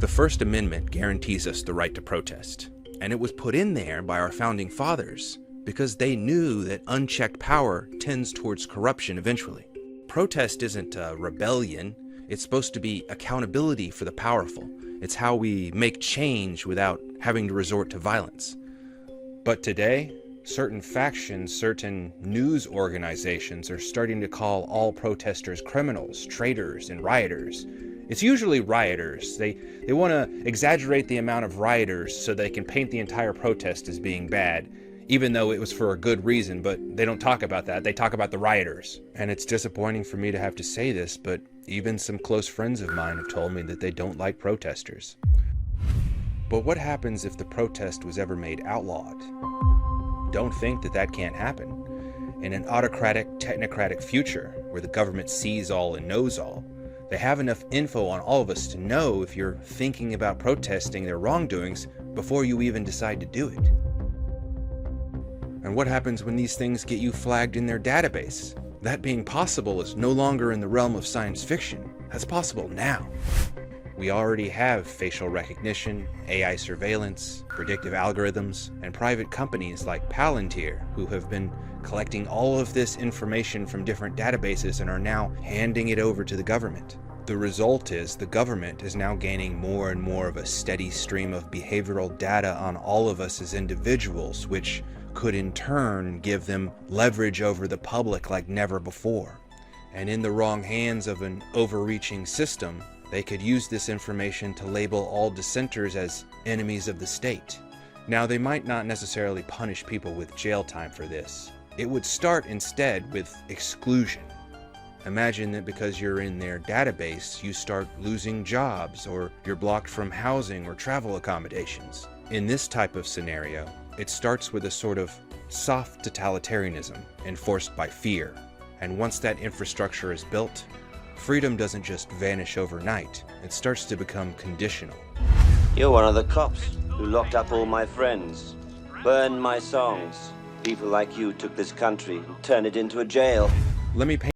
The First Amendment guarantees us the right to protest, and it was put in there by our founding fathers because they knew that unchecked power tends towards corruption eventually. Protest isn't a rebellion, it's supposed to be accountability for the powerful. It's how we make change without having to resort to violence. But today, certain factions, certain news organizations are starting to call all protesters criminals, traitors, and rioters. It's usually rioters. They want to exaggerate the amount of rioters so they can paint the entire protest as being bad, even though it was for a good reason, but they don't talk about that. They talk about the rioters. And it's disappointing for me to have to say this, but even some close friends of mine have told me that they don't like protesters. But what happens if the protest was ever made outlawed? Don't think that that can't happen. In an autocratic, technocratic future where the government sees all and knows all, they have enough info on all of us to know if you're thinking about protesting their wrongdoings before you even decide to do it. And what happens when these things get you flagged in their database? That being possible is no longer in the realm of science fiction. That's possible now. We already have facial recognition, AI surveillance, predictive algorithms, and private companies like Palantir who have been collecting all of this information from different databases and are now handing it over to the government. The result is the government is now gaining more and more of a steady stream of behavioral data on all of us as individuals, which could in turn give them leverage over the public like never before. And in the wrong hands of an overreaching system, they could use this information to label all dissenters as enemies of the state. Now, they might not necessarily punish people with jail time for this. It would start instead with exclusion. Imagine that because you're in their database, you start losing jobs, or you're blocked from housing or travel accommodations. In this type of scenario, it starts with a sort of soft totalitarianism enforced by fear. And once that infrastructure is built, freedom doesn't just vanish overnight, it starts to become conditional. You're one of the cops who locked up all my friends, burned my songs. People like you took this country and turned it into a jail. Let me paint